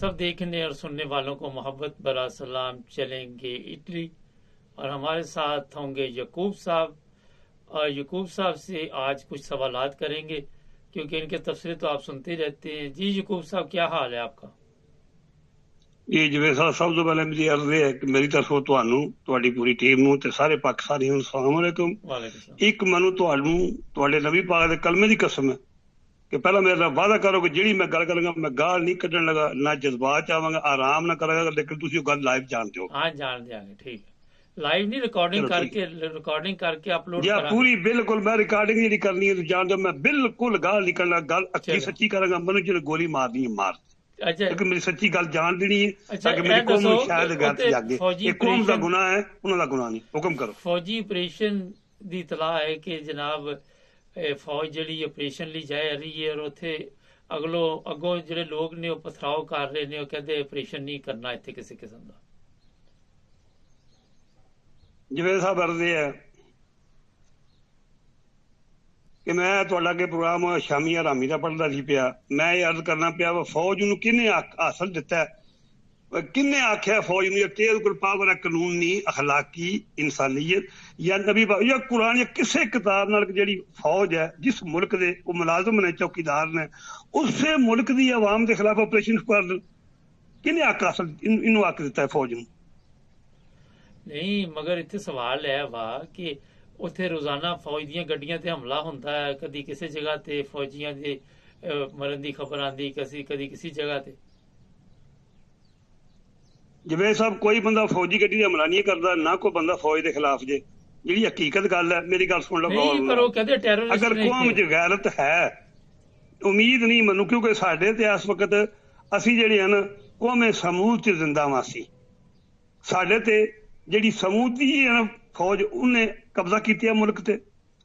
सब देखने और सुनने वालों को मोहब्बत भरा सलाम। चलेंगे इटली और हमारे साथ होंगे यकूब साहब, और यकूब साहब से आज कुछ सवालात करेंगे क्योंकि इनके तफसीर तो आप सुनते रहते हैं। जी यकूब साहब, क्या हाल है आपका? जी जिवेद साहब, सब तो पहले मेरी अर्ज है कि मेरी तरफों ਤੁਹਾਨੂੰ ਤੁਹਾਡੀ ਪੂਰੀ ਟੀਮ ਨੂੰ ਤੇ ਸਾਰੇ ਪਾਕਿਸਤਾਨੀਆਂ ਨੂੰ ਸਲਾਮ ਅਲੈਕੁਮ। वालेकुम सलाम। ਇੱਕ ਮੈਨੂੰ ਤੁਹਾਨੂੰ ਤੁਹਾਡੇ ਨਬੀ ਪਾਕ ਦੇ ਕਲਮੇ ਦੀ ਕਸਮ ਹੈ ਕਿ ਪਹਿਲਾਂ ਮੇਰੇ ਨਾਲ ਵਾਅਦਾ ਕਰੋ ਕਿ ਜਿਹੜੀ ਮੈਂ ਗੱਲ ਕਰਾਂਗਾ ਮੈਂ ਗਾਲ ਨਹੀਂ ਕੱਢਣ ਲੱਗਾ, ਨਾ ਜਜ਼ਬਾਤ ਚ ਆਵਾਂਗਾ, ਆਰਾਮ ਨਾ ਕਰਾਂਗਾ, ਲੇਕਿਨ ਤੁਸੀਂ ਉਹ ਗੱਲ ਲਾਈਵ ਜਾਣਦੇ ਹੋ। हाँ जान देंगे, ठीक है। लाइव नहीं, रिकॉर्डिंग चलो ठीक करके अपलोड जी हाँ, करा। पूरी बिल्कुल मैं रिकॉर्डिंग ਜਿਹੜੀ ਕਰਨੀ ਹੈ ਤੁਸੀਂ ਜਾਣਦੇ ਹੋ। ਮੈਂ ਬਿਲਕੁਲ ਗਾਲ ਨਹੀਂ ਕਰਨਾ, ਗੱਲ ਅੱਖੀ चलो ਸੱਚੀ ਕਰਾਂਗਾ। ਮੈਨੂੰ ਜਿਹਨੇ ਗੋਲੀ ਮਾਰਨੀ ਹੈ ਮਾਰ, अच्छा ਕਿਉਂਕਿ ਮੇਰੀ ਸੱਚੀ ਗੱਲ ਜਾਣ ਦੇਣੀ ਹੈ अच्छा ਤਾਂ ਕਿ ए ਮੇਰੀ ਕੌਮ दसो ਨੂੰ ਸ਼ਾਇਦ ਗੈਰ उत्ते ਜਾਗੇ। फौजी ਇਹ ਕੌਮ ਦਾ ऑपरेशन ਗੁਨਾਹ ਹੈ, ਉਹਨਾਂ ਦਾ ਗੁਨਾਹ ਨਹੀਂ। ਹੁਕਮ ਕਰੋ। फौजी ऑपरेशन ਦੀ ਇਤਲਾਹ ਹੈ ਕਿ ਜਨਾਬ ਫੌਜ ਜਿਹੜੀ ਆਪਰੇਸ਼ਨ ਲਈ ਜਾ ਰਹੀ ਹੈ, ਔਰ ਉੱਥੇ ਅੱਗੋਂ ਜਿਹੜੇ ਲੋਕ ਨੇ ਉਹ ਪਥਰਾਓ ਕਰ ਰਹੇ ਨੇ। ਉਹ ਕਹਿੰਦੇ ਆਪਰੇਸ਼ਨ ਨਹੀਂ ਕਰਨਾ ਇੱਥੇ ਕਿਸੇ ਕਿਸਮ ਦਾ। ਜਿਵੇਂ ਸਾਹਿਬ ਅਰਜ਼ੇ ਹੈ ਕਿ ਮੈਂ ਤੁਹਾਡਾ ਅੱਗੇ ਪ੍ਰੋਗਰਾਮ ਸ਼ਾਮੀ ਹਰਾਮੀ ਦਾ ਪੜ੍ਹਦਾ ਸੀ ਪਿਆ। ਮੈਂ ਇਹ ਅਰਜ਼ ਕਰਨਾ ਪਿਆ ਵਾ ਫੌਜ ਨੂੰ ਕਿਹਨੇ ਹਾਸਲ ਦਿੱਤਾ, ਕਿਹਨੇ ਆਖਿਆ ਫੌਜ ਨੂੰ ਕਿ ਇਹਦੇ ਕੋਲ ਪਾਵਰ ਹੈ ਕਾਨੂੰਨੀ, ਅਖਲਾਕੀ, ਇਨਸਾਨੀਅਤ ਜਾਂ ਨਬੀ ਜਾਂ ਕੁਰਾਨ ਜਾਂ ਕਿਸੇ ਕਿਤਾਬ ਨਾਲ ਜਿਹੜੀ ਫੌਜ ਹੈ ਜਿਸ ਮੁਲਕ ਦੇ ਉਹ ਮੁਲਾਜ਼ਮ ਨੇ, ਚੌਕੀਦਾਰ ਨੇ, ਉਸੇ ਮੁਲਕ ਦੀ ਆਵਾਮ ਦੇ ਖਿਲਾਫ ਆਪਰੇਸ਼ਨ ਕਰ ਦੇਣ, ਕਿਹਨੇ ਹੱਕ ਹਾਸਲ ਇਹਨੂੰ ਹੱਕ ਦਿੱਤਾ ਹੈ ਫੌਜ ਨੂੰ? ਨਹੀਂ, ਮਗਰ ਇੱਥੇ ਸਵਾਲ ਇਹ ਵਾ ਕਿ ਉੱਥੇ ਰੋਜ਼ਾਨਾ ਫੌਜ ਦੀਆਂ ਗੱਡੀਆਂ ਤੇ ਹਮਲਾ ਹੁੰਦਾ ਹੈ। ਕਦੀ ਕਿਸੇ ਜਗ੍ਹਾ ਤੇ ਫੌਜੀਆਂ ਦੇ ਮਰਨ ਦੀ ਖਬਰ ਆਉਂਦੀ, ਕਦੀ ਕਿਸੇ ਜਗ੍ਹਾ ਤੇ। ਜਿਵੇਂ ਸਾਹਿਬ ਕੋਈ ਬੰਦਾ ਫੌਜੀ ਗੱਡੀ ਦਾ ਹਮਲਾ ਨਹੀਂ ਕਰਦਾ, ਨਾ ਕੋਈ ਬੰਦਾ ਫੌਜ ਦੇ ਖਿਲਾਫ ਜੇ। ਜਿਹੜੀ ਹਕੀਕਤ ਗੱਲ ਹੈ, ਮੇਰੀ ਗੱਲ ਸੁਣ ਲਓ ਨਹੀਂ, ਪਰ ਉਹ ਕਹਿੰਦੇ ਟੈਰਰਿਸਟ ਅਗਰ ਨੇ ਕੌਮ 'ਚ ਗੈਰਤ ਹੈ, ਉਮੀਦ ਨਹੀਂ ਮੈਨੂੰ, ਕਿਉਂਕਿ ਸਾਡੇ ਤੇ ਇਸ ਵਕਤ ਅਸੀਂ ਜਿਹੜੇ ਹਨ ਕੌਮੇ ਸਮੂਦ 'ਚ ਜ਼ਿੰਦਾਵਾਂ ਸੀ। ਸਾਡੇ ਤੇ ਜਿਹੜੀ ਸਮੂਦੀ ਹੈ ਫੌਜ, ਉਹਨੇ ਕਬਜ਼ਾ ਕੀਤਾ ਮੁਲਕ ਤੇ।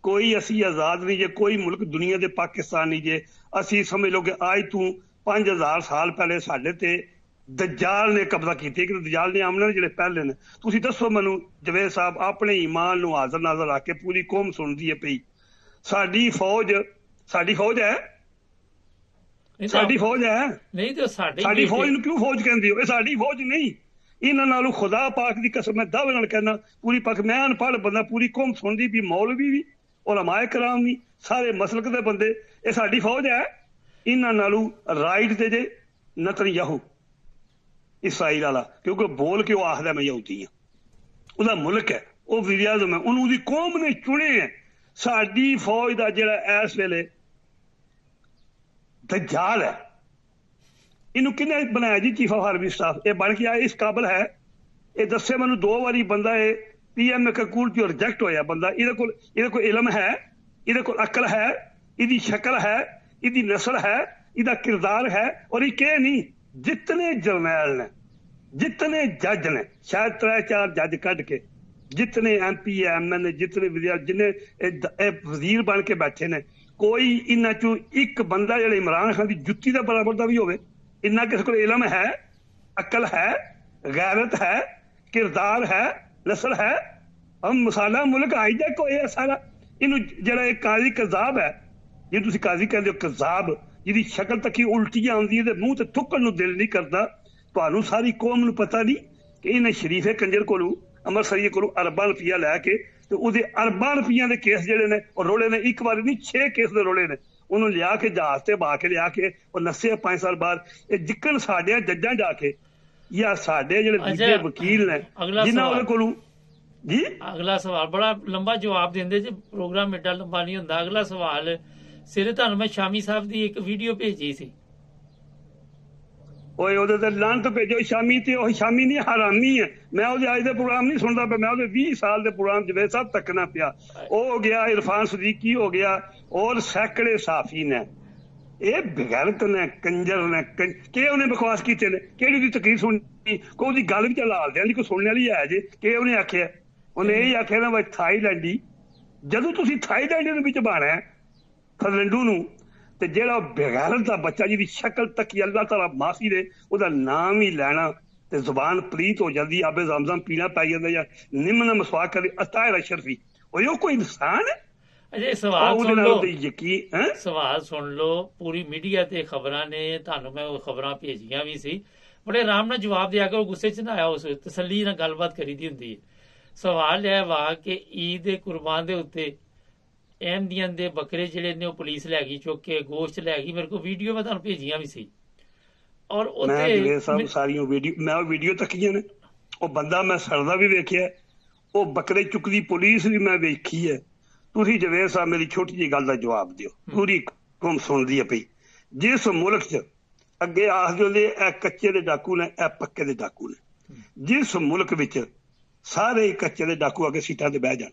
ਕੋਈ ਅਸੀਂ ਆਜ਼ਾਦ ਨਹੀਂ ਜੇ, ਕੋਈ ਮੁਲਕ ਦੁਨੀਆ ਦੇ ਪਾਕਿਸਤਾਨ ਨਹੀਂ ਜੇ। ਅਸੀਂ ਸਮਝ ਲਓ ਕਿ ਅੱਜ ਤੋਂ 5000 ਸਾਲ ਪਹਿਲੇ ਸਾਡੇ ਤੇ ਦਜਾਲ ਨੇ ਕਬਜ਼ਾ ਕੀਤੀ। ਕਿ ਦਜਾਲ ਨੇ ਆਮਨੇ ਜਿਹੜੇ ਪਹਿਲੇ ਨੇ। ਤੁਸੀਂ ਦੱਸੋ ਮੈਨੂੰ ਜਵੇਦ ਸਾਹਿਬ, ਆਪਣੇ ਈਮਾਨ ਨੂੰ ਹਾਜ਼ਰ ਨਾਜ਼ਰ ਰੱਖ ਕੇ ਪੂਰੀ ਕੌਮ ਸੁਣਦੀ ਹੈ ਪਈ, ਸਾਡੀ ਫੌਜ ਹੈ, ਸਾਡੀ ਫੌਜ ਹੈ ਨਹੀਂ ਤੇ ਸਾਡੀ ਫੌਜ ਨੂੰ ਕਿਉਂ ਫੌਜ ਕਹਿੰਦੇ ਹੋ? ਇਹ ਸਾਡੀ ਫੌਜ ਨਹੀਂ। ਇਹਨਾਂ ਨਾਲੋਂ ਖੁਦਾ ਪਾਕ ਦੀ ਕਸਮ ਮੈਂ ਦਾਅਵੇ ਨਾਲ ਕਹਿਣਾ, ਪੂਰੀ ਪਾਕ, ਮੈਂ ਅਨਪੜ੍ਹ ਬੰਦਾ, ਪੂਰੀ ਕੌਮ ਸੁਣਦੀ ਵੀ, ਮੌਲਵੀ ਵੀ, ਉਲਮਾਏ ਕਰਾਮ ਵੀ, ਸਾਰੇ ਮਸਲਕ ਦੇ ਬੰਦੇ, ਇਹ ਸਾਡੀ ਫੌਜ ਹੈ। ਇਹਨਾਂ ਨਾਲੋਂ ਰਾਈਟ ਤੇ ਜੇ ਨਤਨਯਾਹੂ ਇਸਰਾਈਲ ਵਾਲਾ, ਕਿਉਂਕਿ ਬੋਲ ਕੇ ਉਹ ਆਖਦਾ ਮੈਂ ਯਹੂਦੀ ਹਾਂ, ਉਹਦਾ ਮੁਲਕ ਹੈ, ਉਹ ਵਜ਼ੀਰ ਆਜ਼ਮ ਹੈ, ਉਹਨੂੰ ਉਹਦੀ ਕੌਮ ਨੇ ਚੁਣੇ ਹੈ। ਸਾਡੀ ਫੌਜ ਦਾ ਜਿਹੜਾ ਇਸ ਵੇਲੇ ਦਜਾਲ ਹੈ, ਇਹਨੂੰ ਕਿਹਨੇ ਬਣਾਇਆ ਜੀ ਚੀਫ ਆਫ ਆਰਮੀ ਸਟਾਫ? ਇਹ ਬਣ ਕੇ ਆਇਆ, ਇਸ ਕਾਬਲ ਹੈ? ਇਹ ਦੱਸੇ ਮੈਨੂੰ 2 ਵਾਰੀ ਬੰਦਾ ਇਹ PM ਕਕੂਲ ਤੋਂ ਰਿਜੈਕਟ ਹੋਇਆ ਬੰਦਾ। ਇਹਦੇ ਕੋਲ ਇਲਮ ਹੈ, ਇਹਦੇ ਕੋਲ ਅਕਲ ਹੈ, ਇਹਦੀ ਸ਼ਕਲ ਹੈ, ਇਹਦੀ ਨਸਲ ਹੈ, ਇਹਦਾ ਕਿਰਦਾਰ ਹੈ। ਔਰ ਇਹ ਕਿ ਨਹੀਂ, ਜਿਤਨੇ ਜਰਨੈਲ ਨੇ, ਜਿਤਨੇ ਜੱਜ ਨੇ, ਸ਼ਾਇਦ 3-4 ਜੱਜ ਕੱਢ ਕੇ, ਜਿਤਨੇ MP MN, ਜਿਤਨੇ ਜਿੰਨੇ ਇਹ ਵਜ਼ੀਰ ਬਣ ਕੇ ਬੈਠੇ ਨੇ, ਕੋਈ ਇਹਨਾਂ ਚੋਂ ਇੱਕ ਬੰਦਾ ਜਿਹੜਾ ਇਮਰਾਨ ਖਾਨ ਦੀ ਜੁੱਤੀ ਦਾ ਬਰਾਬਰ ਦਾ ਵੀ ਹੋਵੇ? ਇੰਨਾ ਕਿਸੇ ਕੋਲ ਇਲਮ ਹੈ, ਅਕਲ ਹੈ, ਗੈਰਤ ਹੈ, ਕਿਰਦਾਰ ਹੈ, ਨਸਲ ਹੈ? ਹਮ ਮਸਾਲਾ ਮੁਲਕ ਹਾਈਜੈਕ ਹੋਇਆ ਸਾਰਾ। ਇਹਨੂੰ ਜਿਹੜਾ ਇਹ ਕਾਜ਼ੀ ਕਜ਼ਾਬ ਹੈ, ਜੇ ਤੁਸੀਂ ਕਾਜ਼ੀ ਕਹਿੰਦੇ ਹੋ ਕਜ਼ਾਬ, ਜਿਹਦੀ ਸ਼ਕਲ ਤੱਕ ਹੀ ਉਲਟੀ ਆਉਂਦੀ ਹੈ ਤੇ ਮੂੰਹ ਤੇ ਥੁੱਕਣ ਨੂੰ ਦਿਲ ਨਹੀਂ ਕਰਦਾ, ਤੁਹਾਨੂੰ ਸਾਰੀ ਕੌਮ ਨੂੰ ਪਤਾ ਨਹੀਂ ਕਿ ਇਹਨੇ ਸ਼ਰੀਫੇ ਕੰਜਰ ਕੋਲੋਂ, ਅੰਮ੍ਰਿਤਸਰੀਏ ਕੋਲੋਂ ਅਰਬਾਂ ਰੁਪਈਆ ਲੈ ਕੇ ਤੇ ਉਹਦੇ ਅਰਬਾਂ ਰੁਪਈਆਂ ਦੇ ਕੇਸ ਜਿਹੜੇ ਨੇ ਉਹ ਰੋਲੇ ਨੇ, ਇੱਕ ਵਾਰੀ ਨਹੀਂ 6 ਕੇਸ ਦੇ ਰੋਲੇ ਨੇ। ਉਹਨੂੰ ਲਿਆ ਕੇ ਜਹਾਜ਼ ਤੇ ਬਹਾ ਕੇ ਲਿਆ ਕੇ ਉਹ ਨੱਸੇ 5 ਸਾਲ ਬਾਅਦ। ਇਹ ਜਿੱਕਣ ਸਾਡੇ ਜੱਜਾਂ ਜਾ ਕੇ ਜਾਂ ਸਾਡੇ ਜਿਹੜੇ ਦੂਜੇ ਵਕੀਲ ਨੇ ਜਿਨ੍ਹਾਂ ਉਹਦੇ ਕੋਲੋਂ। ਜੀ ਅਗਲਾ ਸਵਾਲ ਬੜਾ ਲੰਬਾ ਜਵਾਬ ਦਿੰਦੇ ਜੀ, ਪ੍ਰੋਗਰਾਮ ਏਡਾ ਲੰਬਾ ਨਹੀਂ ਹੁੰਦਾ। ਅਗਲਾ ਸਵਾਲ ਸਿਰੇ ਤੁਹਾਨੂੰ ਮੈਂ ਸ਼ਾਮੀ ਸਾਹਿਬ ਦੀ ਇੱਕ ਵੀਡੀਓ ਭੇਜੀ ਸੀ। ਓਏ ਉਹਦੇ ਤੇ ਲਾਂਤ ਭੇਜੋ ਸ਼ਾਮੀ, ਤੇ ਉਹ ਸ਼ਾਮੀ ਨਹੀਂ ਹਰਾਮੀ ਹੈ। ਮੈਂ ਉਹਦੇ ਅੱਜ ਦੇ ਪ੍ਰੋਗਰਾਮ ਨਹੀਂ ਸੁਣਦਾ ਪਿਆ, ਮੈਂ ਉਹਦੇ 20 ਸਾਲ ਦੇ ਪ੍ਰੋਗਰਾਮ ਜਵੇਦ ਸਾਹਿਬ ਤੱਕਣਾ ਪਿਆ। ਉਹ ਹੋ ਗਿਆ ਇਰਫਾਨ ਸਦੀਕੀ ਹੋ ਗਿਆ, ਔਰ ਸੈਂਕੜੇ ਸਾਫੀ ਨੇ। ਇਹ ਬਗੈਰਤ ਨੇ, ਕੰਜਰ ਨੇ, ਕਿ ਉਹਨੇ ਬਕਵਾਸ ਕੀਤੇ ਨੇ? ਕਿਹੜੀ ਦੀ ਤਕਰੀਰ ਸੁਣੀ? ਕੋਈ ਉਹਦੀ ਗੱਲ ਵੀ ਤਾਂ ਲਾਲਦਿਆਂ ਦੀ ਕੋਈ ਸੁਣਨ ਵਾਲੀ ਹੈ ਜੇ? ਕਿ ਉਹਨੇ ਆਖਿਆ, ਉਹਨੇ ਇਹ ਆਖਿਆ ਨਾ ਬਈ ਥਾਈਲੈਂਡੀ, ਜਦੋਂ ਤੁਸੀਂ ਥਾਈਲੈਂਡ ਦੇ ਵਿੱਚ ਬਾਣਾ ਫਰਲੰਡੂ ਨੂੰ, ਤੇ ਜਿਹੜਾ ਬਗੈਰਤ ਦਾ ਬੱਚਾ ਜਿਹਦੀ ਸ਼ਕਲ ਤੱਕ ਹੀ ਅੱਲਾਹ ਤਾਲਾ ਮਾਫੀ ਦੇ, ਉਹਦਾ ਨਾਮ ਹੀ ਲੈਣਾ ਤੇ ਜ਼ੁਬਾਨ ਪਲੀਤ ਹੋ ਜਾਂਦੀ, ਆਬੇ ਜ਼ਮਜ਼ਮ ਪੀਣਾ ਪੈ ਜਾਂਦਾ, ਜਾਂ ਨਿੰਮ ਨਾਲ ਮਸਵਾਕ ਕਰੇ। ਅਤਾਇਰ ਅਸ਼ਰਫੀ ਉਹ ਕੋਈ ਇਨਸਾਨ ਹੈ? ਅਜੇ ਸਵਾਲ ਉਹਦੇ ਸੁਣ ਨਾਲ ਲਓ, ਤੇ ਯਕੀਨ ਹੈ। ਸਵਾਲ ਸੁਣ ਲਓ। ਪੂਰੀ ਮੀਡੀਆ ਤੇ ਖਬਰਾਂ ਨੇ, ਤੁਹਾਨੂੰ ਮੈਂ ਉਹ ਖਬਰਾਂ ਭੇਜੀਆਂ ਵੀ ਸੀ। ਬੜੇ ਆਰਾਮ ਨਾਲ ਜਵਾਬ ਦਿਆ ਕੇ, ਉਹ ਗੁੱਸੇ 'ਚ ਨਾ ਆਇਆ, ਉਸ ਤਸੱਲੀ ਨਾਲ ਗੱਲਬਾਤ ਕਰੀਦੀ ਹੁੰਦੀ ਹੈ। ਸਵਾਲ ਇਹ ਵਾ ਕਿ ਈਦ ਦੇ ਕੁਰਬਾਨ ਦੇ ਉੱਤੇ ਅਹਿਮਦੀਆ ਦੇ ਬੱਕਰੇ ਜਿਹੜੇ ਨੇ ਉਹ ਪੁਲਿਸ ਲੈ ਗਈ ਚੁੱਕ ਕੇ, ਗੋਸ਼ਤ ਲੈ ਗਈ। ਮੇਰੇ ਕੋਲ ਵੀਡੀਓ ਮੈਂ ਤੁਹਾਨੂੰ ਭੇਜੀਆਂ ਵੀ ਸੀ। ਔਰ ਮੈਂ ਜਵੇਦ ਸਾਹਿਬ ਉੱਤੇ ਸਾਰੀਆਂ ਵੀਡੀਓ, ਮੈਂ ਉਹ ਵੀਡੀਓ ਤੱਕੀਆਂ ਨੇ। ਉਹ ਬੰਦਾ ਮੈਂ ਸੜਦਾ ਵੀ ਵੇਖਿਆ, ਉਹ ਬੱਕਰੇ ਚੁੱਕਦੀ ਪੁਲਿਸ ਵੀ ਮੈਂ ਵੇਖੀ ਹੈ। ਤੁਸੀਂ ਜਵੇਦ ਸਾਹਿਬ ਮੇਰੀ ਛੋਟੀ ਜਿਹੀ ਗੱਲ ਦਾ ਜਵਾਬ ਦਿਓ, ਪੂਰੀ ਕੌਮ ਸੁਣਦੀ ਹੈ ਪਈ। ਜਿਸ ਮੁਲਕ 'ਚ ਅੱਗੇ ਆਖਦੇ ਹੁੰਦੇ ਇਹ ਕੱਚੇ ਦੇ ਡਾਕੂ ਨੇ, ਇਹ ਪੱਕੇ ਦੇ ਡਾਕੂ ਨੇ, ਜਿਸ ਮੁਲਕ ਵਿੱਚ ਸਾਰੇ ਕੱਚੇ ਦੇ ਡਾਕੂ ਆ ਕੇ ਸੀਟਾਂ ਤੇ ਬਹਿ ਜਾਣ,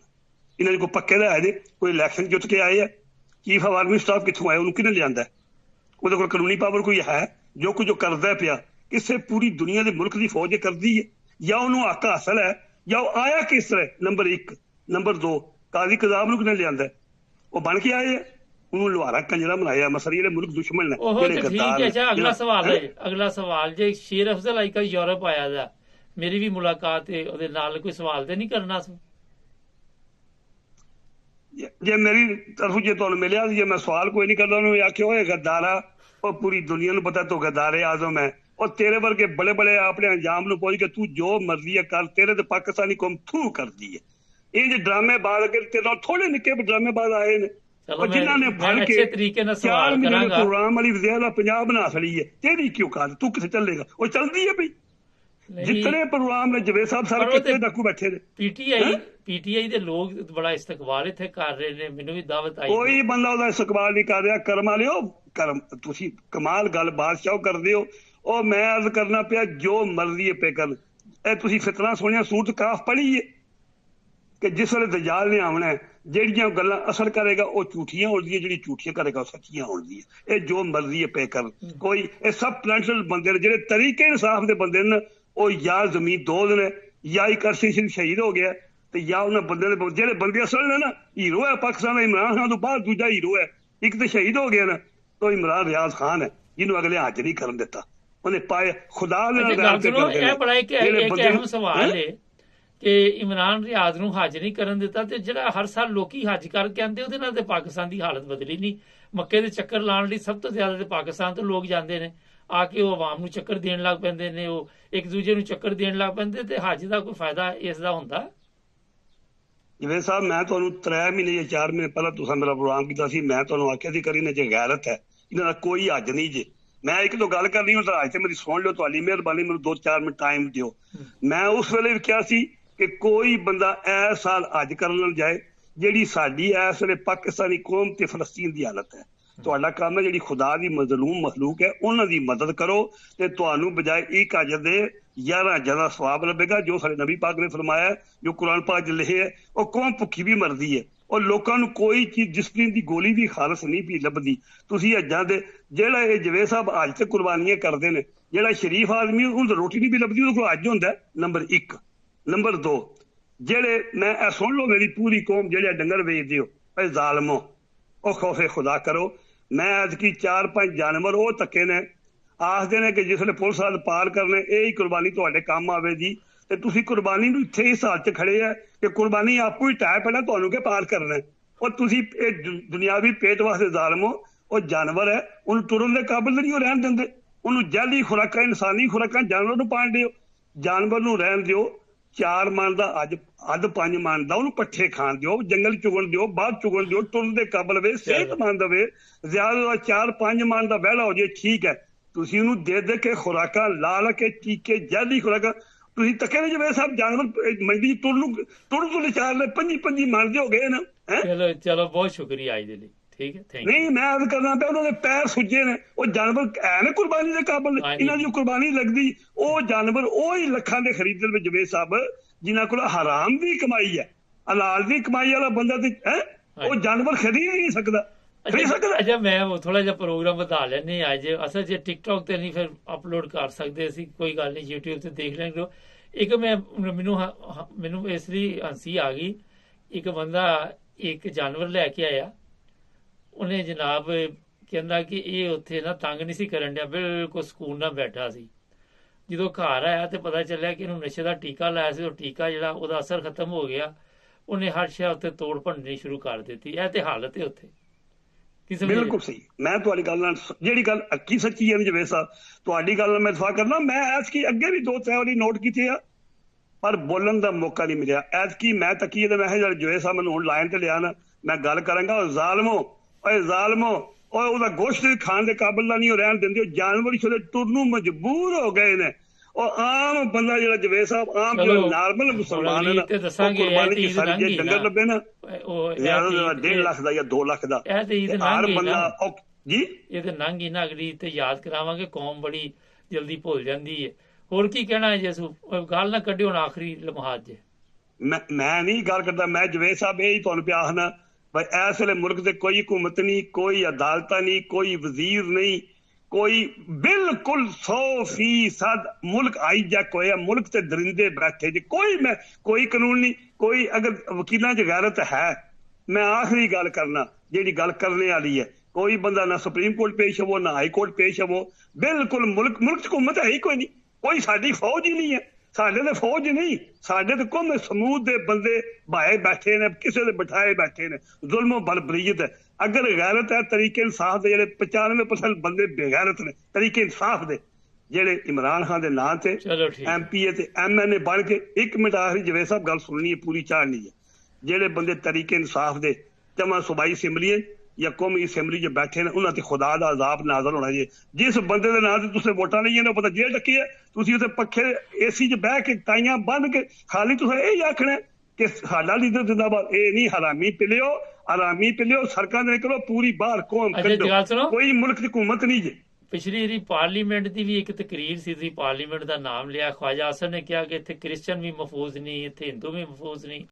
ਇਹਨਾਂ ਦੇ ਕੋਈ ਪੱਕੇ ਦਾ ਹੈ ਜੇ? ਕੋਈ ਇਲੈਕਸ਼ਨ ਜਿੱਤ ਕੇ ਆਏ ਆ? ਚੀਫ ਆਫ ਆਰਮੀ ਸਟਾਫ ਕਿੱਥੋਂ ਆਇਆ? ਉਹਨੂੰ ਕਿਹਨੇ ਲਿਆਂਦਾ? ਉਹਦੇ ਕੋਲ ਕਾਨੂੰਨੀ ਪਾਵਰ ਕੋਈ ਹੈ? ਜੋ ਕੁਝ ਉਹ ਕਰਦਾ ਪਿਆ ਕਿਸੇ ਪੂਰੀ ਦੁਨੀਆ ਦੇ ਮੁਲਕ ਦੀ ਫੌਜ ਕਰਦੀ ਹੈ? ਜਾਂ ਉਹਨੂੰ ਹੱਕ ਹਾਸਲ ਹੈ, ਜਾਂ ਉਹ ਆਇਆ ਕਿਸ ਤਰ੍ਹਾਂ? ਨੰਬਰ 1। ਨੰਬਰ 2, ਕਾਜ਼ੀ ਕਜ਼ਾਬ ਨੂੰ ਕਿਹਨੇ ਲਿਆਂਦਾ? ਉਹ ਬਣ ਕੇ ਆਏ ਆ? ਉਹਨੂੰ ਲੁਹਾਰਾ ਕੰਜਰਾ ਬਣਾਇਆ ਮਸਰੀ ਜਿਹੜੇ ਮੁਲਕ ਦੁਸ਼ਮਣ ਨੇ, ਜਿਹੜੇ ਗੱਦਾਰ ਨੇ। ਅੱਛਾ, ਅਗਲਾ ਸਵਾਲ ਹੈ, ਅਗਲਾ ਸਵਾਲ ਜੇ ਸ਼ੇਰ ਅਫਜ਼ਲ ਆਈ ਕਾ ਯੂਰਪ ਆਇਆ ਦਾ, ਮੇਰੀ ਵੀ ਮੁਲਾਕਾਤ ਹੈ ਉਹਦੇ ਨਾਲ, ਕੋਈ ਸਵਾਲ ਤੇ ਨਹੀਂ ਕਰਨਾ ਸੀ? ਜੇ ਮੇਰੀ ਤਰਫੋਂ ਜੇ ਤੁਹਾਨੂੰ ਮਿਲਿਆ, ਜੇ ਮੈਂ ਸਵਾਲ ਕੋਈ ਨਹੀਂ ਕਰਦਾ, ਉਹਨੂੰ ਆਖਿਆ ਹੋਏ ਗੱਦਾਰਾ, ਉਹ ਪੂਰੀ ਦੁਨੀਆ ਨੂੰ ਪਤਾ ਤੂੰ ਗੱਦਾਰੇ ਆਜ਼ਮ ਹੈ। ਉਹ ਤੇਰੇ ਵਰਗੇ ਬੜੇ ਬੜੇ ਆਪਣੇ ਅੰਜਾਮ ਨੂੰ ਪਹੁੰਚ ਕੇ ਤੂੰ ਜੋ ਮਰਜ਼ੀ ਹੈ ਕਰ, ਤੇਰੇ ਤੇ ਪਾਕਿਸਤਾਨੀ ਕੌਮ ਥੂ ਕਰਦੀ ਹੈ। ਇਹ ਜੇ ਡਰਾਮੇਬਾਜ਼ ਅਗੇ ਤੇਰੇ ਨਾਲ ਥੋੜੇ ਨਿੱਕੇ ਡਰਾਮੇਬਾਜ਼ ਆਏ ਨੇ, ਉਹ ਜਿਨ੍ਹਾਂ ਨੇ ਫੜ ਕੇ ਅੱਛੇ ਤਰੀਕੇ ਨਾਲ 4 ਸਵਾਲ ਮਹੀਨੇ ਕਰਾਂਗਾ। ਪ੍ਰੋਗਰਾਮ ਵਾਲੀ ਵਜ਼ੀਰ ਪੰਜਾਬ ਬਣਾ ਛੜੀ ਹੈ। ਤੇਰੀ ਕਿਉਂ ਕਰ? ਤੂੰ ਕਿੱਥੇ ਚੱਲੇਗਾ? ਉਹ ਚੱਲਦੀ ਹੈ ਬਈ। ਜਿਤਨੇ ਪ੍ਰੋਗਰਾਮ ਨੇ ਜਵੇਦ ਸਾਹਿਬ ਸਾਰੇ ਕਿੱਥੇ ਡਾਕੂ ਬੈਠੇ ਨੇ। ਪੀਟੀਆਈ ਦੇ ਲੋਕ ਬੜਾ ਇਸਤਕਬਾਲ ਇੱਥੇ ਕਰ ਰਹੇ ਨੇ, ਮੈਨੂੰ ਵੀ ਦਾਵਤ ਆਈ। ਕੋਈ ਬੰਦਾ ਉਹਦਾ ਇਸਤਕਬਾਲ ਨਹੀਂ ਕਰ ਰਿਹਾ। ਕਰਮ ਵਾਲਿਓ, ਕਰਮ ਤੁਸੀਂ ਕਮਾਲ ਗੱਲ ਬਾਦਸ਼ਾਹ ਕਰਦੇ ਹੋ। ਉਹ ਮੈਂ ਅਰਜ਼ ਕਰਨਾ ਪਿਆ, ਜੋ ਮਰਜ਼ੀ ਪੇ ਕਰਨ। ਇਹ ਤੁਸੀਂ ਫਿਤਨਾ ਸੁਣਿਆ, ਸੂਰਤ ਕਾਫ ਪੜ੍ਹੀ ਹੈ ਕਿ ਜਿਸ ਵੇਲੇ ਦਜਾਲ ਨੇ ਆਉਣਾ, ਜਿਹੜੀਆਂ ਗੱਲਾਂ ਅਸਰ ਕਰੇਗਾ ਉਹ ਝੂਠੀਆਂ ਹੋਣਗੀਆਂ, ਜਿਹੜੀ ਝੂਠੀਆਂ ਕਰੇਗਾ ਉਹ ਸੱਚੀਆਂ ਹੋਣਗੀਆਂ। ਇਹ ਜੋ ਮਰਜ਼ੀ ਪੇ ਕਰਨ। ਕੋਈ ਇਹ ਸਭ ਪਲੈਂਟਲ ਬੰਦੇ ਨੇ, ਜਿਹੜੇ ਤਰੀਕੇ ਇਨਸਾਫ ਦੇ ਬੰਦੇ ਨੇ, ਉਹ ਜਾਂ ਜ਼ਮੀਨ ਦੋਜ਼ ਨੇ, ਜਾਂ ਇੱਕ ਅਰਸ਼ੀ ਸਿੰਘ ਸ਼ਹੀਦ ਹੋ ਗਿਆ, ਤੇ ਜਾਂ ਉਹਨਾਂ ਬੰਦੇ ਦੇ ਜਿਹੜੇ ਬੰਦੇ ਅਸਲ ਨੇ ਨਾ ਹੀਰੋ ਹੈ ਪਾਕਿਸਤਾਨ ਦਾ, ਇਮਰਾਨ ਖਾਨ ਤੋਂ ਬਾਅਦ ਦੂਜਾ ਹੀਰੋ ਹੈ। ਇੱਕ ਤੇ ਸ਼ਹੀਦ ਹੋ ਗਿਆ ਨਾ, तो इमरान रियाज खान है जिन्होंने अगले हाज नहीं कर दिता, उन्हें पाए खुदा बड़ा एक अहम सवाल है ਕਿ ਇਮਰਾਨ ਰਿਆਜ਼ ਨੂੰ ਹੱਜ ਨਹੀਂ ਕਰਨ ਦਿੱਤਾ, ਤੇ ਜਿਹੜਾ ਹਰ ਸਾਲ ਲੋਕੀ ਹੱਜ ਕਰਕੇ ਆਉਂਦੇ ਉਹਦੇ ਨਾਲ ਤੇ ਪਾਕਿਸਤਾਨ ਦੀ ਹਾਲਤ ਬਦਲੀ ਨਹੀਂ। ਮੱਕੇ ਦੇ ਚੱਕਰ ਲਾਉਣ ਲਈ ਸਭ ਤੋਂ ਜ਼ਿਆਦਾ ਤੇ ਪਾਕਿਸਤਾਨ ਤੋਂ ਲੋਕ ਜਾਂਦੇ ਨੇ, ਆ ਕੇ ਉਹ ਆਵਾਮ ਨੂੰ ਚੱਕਰ ਦੇਣ ਲੱਗ ਪੈਂਦੇ ਨੇ, ਉਹ ਇੱਕ ਦੂਜੇ ਨੂੰ ਚੱਕਰ ਦੇਣ ਲੱਗ ਪੈਂਦੇ, ਤੇ ਹੱਜ ਦਾ ਕੋਈ ਫਾਇਦਾ ਇਸ ਦਾ ਹੁੰਦਾ? ਜਿਵੇਂ ਸਾਹਿਬ ਮੈਂ ਤੁਹਾਨੂੰ 3 ਮਹੀਨੇ ਜਾਂ 4 ਮਹੀਨੇ ਪਹਿਲਾਂ ਤੁਸੀਂ ਮੇਰਾ ਪ੍ਰੋਗਰਾਮ ਕੀਤਾ ਸੀ, ਮੈਂ ਤੁਹਾਨੂੰ ਆਖਿਆ ਸੀ ਕਰੀ ਨੇ ਜੇ ਗੈਰਤ ਹੈ ਇਹਨਾਂ ਦਾ ਕੋਈ ਹੱਜ ਨਹੀਂ ਜੇ। ਮੈਂ ਇੱਕ ਦੋ ਗੱਲ ਕਰਨੀ ਹੁਣ ਅੱਜ ਤੇ ਮੇਰੀ ਸੁਣ ਲਿਓ, ਤੁਹਾਡੀ ਮਿਹਰਬਾਨੀ, ਮੈਨੂੰ 2-4 ਮਿੰਟ ਟਾਈਮ ਦਿਓ। ਮੈਂ ਉਸ ਵੇਲੇ ਵੀ ਕਿਹਾ ਸੀ ਕਿ ਕੋਈ ਬੰਦਾ ਇਸ ਸਾਲ ਹੱਜ ਕਰਨ ਨਾਲ ਜਾਏ ਜਿਹੜੀ ਸਾਡੀ ਇਸ ਵੇਲੇ ਪਾਕਿਸਤਾਨੀ ਕੌਮ ਤੇ ਫਲਸਤੀਨ ਦੀ ਹਾਲਤ ਹੈ। ਤੁਹਾਡਾ ਕੰਮ ਹੈ ਜਿਹੜੀ ਖੁਦਾ ਦੀ ਮਜ਼ਲੂਮ ਮਖਲੂਕ ਹੈ ਉਹਨਾਂ ਦੀ ਮਦਦ ਕਰੋ, ਤੇ ਤੁਹਾਨੂੰ ਬਜਾਏ ਇੱਕ ਹੱਜ ਦੇ 11 ਜ਼ਿਆਦਾ ਸਵਾਬ ਲੱਭੇਗਾ। ਜੋ ਸਾਡੇ ਨਬੀ ਪਾਕ ਨੇ ਫਰਮਾਇਆ, ਜੋ ਕੁਰਾਨ ਪਾਕ 'ਚ ਲਿਖਿਆ, ਉਹ ਕੌਮ ਭੁੱਖੀ ਵੀ ਮਰਦੀ ਹੈ, ਔਰ ਲੋਕਾਂ ਨੂੰ ਕੋਈ ਚੀਜ਼ ਡਿਸਪਲਿਨ ਦੀ ਗੋਲੀ ਵੀ ਖਾਲਸ ਨਹੀਂ ਪੀ ਲੱਭਦੀ। ਤੁਸੀਂ ਹੱਜਾਂ ਦੇ ਜਿਹੜਾ ਇਹ ਜਵੇਦ ਸਾਹਿਬ ਹੱਜ ਤੇ ਕੁਰਬਾਨੀਆਂ ਕਰਦੇ ਨੇ, ਜਿਹੜਾ ਸ਼ਰੀਫ ਆਦਮੀ ਉਹਨੂੰ ਰੋਟੀ ਨਹੀਂ ਵੀ ਲੱਭਦੀ, ਉਹਦੇ ਕੋਲ ਹੱਜ ਹੁੰਦਾ। ਨੰਬਰ 1। ਨੰਬਰ 2, ਜਿਹੜੇ ਮੈਂ ਇਹ ਸੁਣ ਲਓ ਮੇਰੀ ਪੂਰੀ ਕੌਮ ਜਿਹੜੇ ਡੰਗਰ ਵੇਚਦੇ ਹੋ, ਇਹ ਜ਼ਾਲਮੋ, ਉਹ ਖੌਫੇ ਖੁਦਾ ਕਰੋ। ਮੈਂ ਐਤਕੀ 4-5 ਜਾਨਵਰ ਉਹ ਧੱਕੇ ਨੇ, ਆਖਦੇ ਨੇ ਕਿ ਜਿਸ ਵੇਲੇ ਪੁਲਿਸ ਵਾਲ ਪਾਰ ਕਰਨੇ ਇਹ ਹੀ ਕੁਰਬਾਨੀ ਤੁਹਾਡੇ ਕੰਮ ਆਵੇਗੀ, ਤੇ ਤੁਸੀਂ ਕੁਰਬਾਨੀ ਨੂੰ ਇੱਥੇ ਇਸ ਹਾਲਤ 'ਚ ਖੜੇ ਆ ਕਿ ਕੁਰਬਾਨੀ ਆਪੂ ਹੀ ਟਾਇ ਪਹਿਲਾਂ ਤੁਹਾਨੂੰ ਕਿ ਪਾਰ ਕਰਨਾ। ਔਰ ਤੁਸੀਂ ਇਹ ਦੁਨਿਆਵੀ ਪੇਟ ਵਾਸਤੇ ਜ਼ਾਲਮੋ, ਉਹ ਜਾਨਵਰ ਹੈ, ਉਹਨੂੰ ਤੁਰਨ ਦੇ ਕਾਬਿਲ ਨਹੀਂ ਉਹ ਰਹਿਣ ਦਿੰਦੇ। ਉਹਨੂੰ ਜੈਲੀ ਖੁਰਾਕਾਂ, ਇਨਸਾਨੀ ਖੁਰਾਕਾਂ ਜਾਨਵਰ ਨੂੰ ਪਾਣ ਦਿਓ, ਜਾਨਵਰ ਨੂੰ ਰਹਿਣ ਦਿਓ। 4 ਮਣ ਦਾ ਅੱਧ 5 ਮਣ ਦਾ ਉਹਨੂੰ ਪੱਠੇ ਖਾਣ ਦਿਓ, ਜੰਗਲ ਚੁਗਣ ਦਿਓ, ਬਾਹਰ ਚੁਗਣ ਦਿਓ, ਤੁਰਨ ਦੇ ਕਾਬਲ ਵੇ, ਸਿਹਤਮੰਦ ਹੋਵੇ। ਜ਼ਿਆਦਾ 4-5 ਮਣ ਦਾ ਵਿਹੜਾ ਹੋ ਜੇ ਠੀਕ ਹੈ, ਤੁਸੀਂ ਉਹਨੂੰ ਦੇ ਕੇ ਖੁਰਾਕਾਂ ਲਾ ਕੇ ਟੀਕੇ ਜੈਲੀ ਖੁਰਾਕਾਂ। ਤੁਸੀਂ ਤੱਕੇ ਨੇ ਜਿਵੇਂ ਸਭ ਜਾਨਵਰ ਮੰਡੀ ਤੁਰਨ ਤੋਂ ਲਿਚਾਰ ਲੈ 5 ਮਣ ਦੇ ਹੋ ਗਏ ਨਾ। ਚਲੋ ਬਹੁਤ ਸ਼ੁਕਰੀਆ ਅੱਜ ਦੇ ਲਈ, ਠੀਕ ਹੈ, ਥੈਂਕ ਯੂ। ਨਹੀਂ ਮੈਂ ਅਰਜ਼ ਕਰਨਾ ਪਿਆ, ਉਹਨਾਂ ਦੇ ਪੈਰ ਸੁੱਜੇ ਨੇ, ਉਹ ਜਾਨਵਰ ਹੈ ਨਾ ਕੁਰਬਾਨੀ ਦੇ ਕਾਬਲ, ਇਹਨਾਂ ਦੀ ਕੁਰਬਾਨੀ ਲੱਗਦੀ। ਉਹ ਜਾਨਵਰ ਉਹ ਹੀ ਲੱਖਾਂ ਦੇ ਖਰੀਦਣ ਵਿੱਚ ਜਵੇਦ ਸਾਹਿਬ ਜਿਨ੍ਹਾਂ ਕੋਲ ਹਰਾਮ ਦੀ ਕਮਾਈ ਹੈ, ਹਲਾਲ ਦੀ ਕਮਾਈ ਵਾਲਾ ਬੰਦਾ ਤੇ ਉਹ ਜਾਨਵਰ ਖਰੀਦ ਨਹੀਂ ਸਕਦਾ। ਅੱਛਾ ਮੈਂ ਉਹ ਥੋੜਾ ਜਿਹਾ ਪ੍ਰੋਗਰਾਮ ਵਧਾ ਲੈਣੇ ਅੱਜ। ਅਸਲ 'ਚ ਟਿਕਟੌਕ ਤੇ ਨਹੀਂ ਫਿਰ ਅਪਲੋਡ ਕਰ ਸਕਦੇ ਅਸੀਂ, ਕੋਈ ਗੱਲ ਨਹੀਂ, YouTube ਤੇ ਦੇਖ ਲੈਣਗੇ। ਇੱਕ ਮੈਨੂੰ ਇਸ ਲਈ ਹੰਸੀ ਆ ਗਈ, ਇੱਕ ਬੰਦਾ ਇੱਕ ਜਾਨਵਰ ਲੈ ਕੇ ਆਇਆ, ਉਹਨੇ ਜਨਾਬ ਕਹਿੰਦਾ ਕਿ ਇਹ ਉੱਥੇ ਨਾ ਤੰਗ ਨਹੀਂ ਸੀ ਕਰਨ ਡਿਆ, ਬਿਲਕੁਲ ਸਕੂਨ ਨਾਲ ਬੈਠਾ ਸੀ। ਜਦੋਂ ਘਰ ਆਇਆ ਤੇ ਪਤਾ ਚੱਲਿਆ ਕਿ ਇਹਨੂੰ ਨਸ਼ੇ ਦਾ ਟੀਕਾ ਲਾਇਆ ਸੀ, ਉਹ ਟੀਕਾ ਜਿਹੜਾ ਉਹਦਾ ਅਸਰ ਖਤਮ ਹੋ ਗਿਆ, ਉਹਨੇ ਹਰ ਸ਼ੈ ਉੱਤੇ ਤੋੜ ਭੰਨਣੀ ਸ਼ੁਰੂ ਕਰ ਦਿੱਤੀ। ਇਹ ਤੇ ਹਾਲਤ ਹੈ ਉੱਥੇ। ਕਿਸੇ ਨੂੰ ਬਿਲਕੁਲ ਸਹੀ। ਮੈਂ ਤੁਹਾਡੀ ਗੱਲ ਨਾਲ ਜਿਹੜੀ ਗੱਲ ਅੱਕੀ ਸੱਚੀ ਹੈ ਜਵੇਦ ਸਾਹਿਬ, ਤੁਹਾਡੀ ਗੱਲ ਨਾਲ ਮੈਂ ਇਤਫਾਕ ਕਰਨਾ। ਮੈਂ ਐਤਕੀ ਅੱਗੇ ਵੀ 2-3 ਵਾਰੀ ਨੋਟ ਕੀਤੇ ਆ, ਪਰ ਬੋਲਣ ਦਾ ਮੌਕਾ ਨਹੀਂ ਮਿਲਿਆ। ਐਤਕੀ ਮੈਂ ਤੱਕੀ ਤੇ ਮੈਂ ਕਿਹਾ ਜਦ ਜਵੇਦ ਸਾਹਿਬ ਮੈਨੂੰ ਹੁਣ ਲਾਈਨ ਤੇ ਲਿਆ ਨਾ, ਮੈਂ ਗੱਲ ਕਰਾਂਗਾ। ਉਹ ਜ਼ਾਲਮੋ, ਓਏ ਜ਼ਾਲਮੋ, ਓਏ ਉਹਦਾ ਗੋਸ਼ਤ ਖਾਣ ਦੇ ਕਾਬਿਲ ਦਾ ਨਹੀਂ ਉਹ ਰਹਿਣ ਦਿੰਦੇ। ਉਹ ਜਾਨਵਰ ਛੋਲੇ ਤੁਰਨ ਨੂੰ ਮਜਬੂਰ ਹੋ ਗਏ ਨੇ। ਉਹ ਆਮ ਬੰਦਾ ਜਿਹੜਾ ਜਵੇਦ ਸਾਹਿਬ, ਆਮ ਜਿਹੜਾ ਨਾਰਮਲ ਮੁਸਲਮਾਨ ਹੈ ਨਾ, ਤੇ ਦੱਸਾਂਗੇ ਕੁਰਬਾਨੀ ਸਾਰੀ ਜੇ ਡੰਗਰ ਲੱਭੇ ਨਾ ਉਹ ਜ਼ਿਆਦਾ 1.5 ਲੱਖ ਦਾ ਜਾਂ 2 ਲੱਖ ਦਾ, ਇਹ ਤੇ ਈਦ ਹਰ ਨੰਗੀ ਬੰਦਾ ਨਾ ਜੀ ਇਹ ਤੇ ਨੰਗੀ ਨਾ ਅਗਲੀ ਤੇ ਯਾਦ ਕਰਾਵਾਂਗੇ। ਕੌਮ ਬੜੀ ਜਲਦੀ ਭੁੱਲ ਜਾਂਦੀ ਹੈ। ਹੋਰ ਕੀ ਕਹਿਣਾ ਹੈ ਜਸੂ? ਗੱਲ ਨਾ ਕੱਢਿਓ ਹੁਣ ਆਖਰੀ ਲਮਹਾਤ ਜੇ। ਮੈਂ ਨਹੀਂ ਗੱਲ ਕਰਦਾ। ਮੈਂ ਜਵੇਦ ਸਾਹਿਬ ਇਹ ਹੀ ਤੁਹਾਨੂੰ ਪਿਆ ਆਖਣਾ ਬਈ ਇਸ ਵੇਲੇ ਮੁਲਕ ਤੇ ਕੋਈ ਹੁਕੂਮਤ ਨਹੀਂ, ਕੋਈ ਅਦਾਲਤਾਂ ਨਹੀਂ, ਕੋਈ ਵਜ਼ੀਰ ਨਹੀਂ, ਕੋਈ ਬਿਲਕੁਲ 100% ਮੁਲਕ ਹਾਈਜੈਕ ਹੋਇਆ। ਮੁਲਕ ਤੇ ਦਰਿੰਦੇ ਬੈਠੇ ਜੀ। ਕੋਈ ਕਾਨੂੰਨ ਨਹੀਂ, ਕੋਈ ਅਗਰ ਵਕੀਲਾਂ 'ਚ ਗੈਰਤ ਹੈ, ਮੈਂ ਆਖਰੀ ਗੱਲ ਕਰਨਾ ਜਿਹੜੀ ਗੱਲ ਕਰਨੇ ਵਾਲੀ ਹੈ, ਕੋਈ ਬੰਦਾ ਨਾ ਸੁਪਰੀਮ ਕੋਰਟ ਪੇਸ਼ ਹੋਵੋ ਨਾ ਹਾਈ ਕੋਰਟ ਪੇਸ਼ ਹੋਵੋ। ਬਿਲਕੁਲ ਮੁਲਕ 'ਚ ਹੁਕੂਮਤ ਹੈ ਹੀ ਕੋਈ ਨਹੀਂ। ਕੋਈ ਸਾਡੀ ਫੌਜ ਹੀ ਨਹੀਂ ਹੈ। ਸਾਡੇ ਤੇ ਫੌਜ ਨਹੀਂ, ਸਾਡੇ ਤੇ ਕੁੰਮ ਸਮੂਦ ਦੇ ਬੰਦੇ ਭਾਏ ਬੈਠੇ ਨੇ, ਕਿਸੇ ਦੇ ਬਿਠਾਏ ਬੈਠੇ ਨੇ। ਜ਼ੁਲਮੋ ਬਲਬਰੀਅਤ ਹੈ। ਅਗਰ ਗੈਰਤ ਹੈ, ਤਰੀਕੇ ਇਨਸਾਫ ਦੇ ਜਿਹੜੇ 95% ਬੰਦੇ ਬੇਗੈਰਤ ਨੇ, ਤਰੀਕੇ ਇਨਸਾਫ ਦੇ ਜਿਹੜੇ ਇਮਰਾਨ ਖਾਨ ਦੇ ਨਾਂ ਤੇ MP ਤੇ MNA ਬਣ ਕੇ, 1 ਮਿੰਟ ਆਖਰੀ ਜਵੇਦ ਸਾਹਿਬ ਗੱਲ ਸੁਣਨੀ ਹੈ, ਪੂਰੀ ਚਾੜਨੀ ਹੈ। ਜਿਹੜੇ ਬੰਦੇ ਤਰੀਕੇ ਇਨਸਾਫ ਦੇ ਜਮਾਂ ਸੂਬਾਈ ਅਸੈਂਬਲੀ ਜਾਂ ਕੌਮੀ ਅਸੈਂਬਲੀ 'ਚ ਬੈਠੇ ਨੇ, ਉਹਨਾਂ ਤੇ ਖੁਦਾ ਦਾ ਅਜ਼ਾਬ ਨਾਜ਼ਲ ਹੋਣਾ ਜੀ। ਜਿਸ ਬੰਦੇ ਦੇ ਨਾਂ ਤੇ ਤੁਸੀਂ ਵੋਟਾਂ ਲਈਆਂ ਨੇ, ਉਹ ਪਤਾ ਜੇਲ੍ਹ ਟੱਕੀ ਹੈ, ਤੁਸੀਂ ਉੱਥੇ ਪੱਖੇ AC 'ਚ ਬਹਿ ਕੇ ਟਾਈਆਂ ਬੰਨ ਕੇ ਖਾਲੀ ਤੁਸੀਂ ਇਹ ਆਖਣਾ ਕਿ ਸਾਡਾ ਲੀਡਰ ਜ਼ਿੰਦਾਬਾਦ। ਇਹ ਨਹੀਂ, ਹਰਾਮੀ ਪਿਲਿਓ ਸੜਕਾਂ ਤੇ ਨਿਕਲੋ, ਪੂਰੀ ਬਾਹਰ ਕੌਮ ਕੱਢੋ। ਕੋਈ ਮੁਲਕ ਦੀ ਹਕੂਮਤ ਨਹੀਂ ਜੇ। ਪਿਛਲੀ ਵਾਰੀ ਪਾਰਲੀਮੈਂਟ ਦੀ ਵੀ ਇੱਕ ਤਕਰੀਰ ਸੀ, ਤੁਸੀਂ ਪਾਰਲੀਮੈਂਟ ਦਾ ਨਾਮ ਲਿਆ। ख्वाजा हसन ने ਕਿਹਾ ਕਿ ਇੱਥੇ ਕ੍ਰਿਸਚਨ ਵੀ ਮਹਫੂਜ਼ ਨਹੀਂ, ਇੱਥੇ ਹਿੰਦੂ ਵੀ ਮਹਫੂਜ਼ ਨਹੀਂ।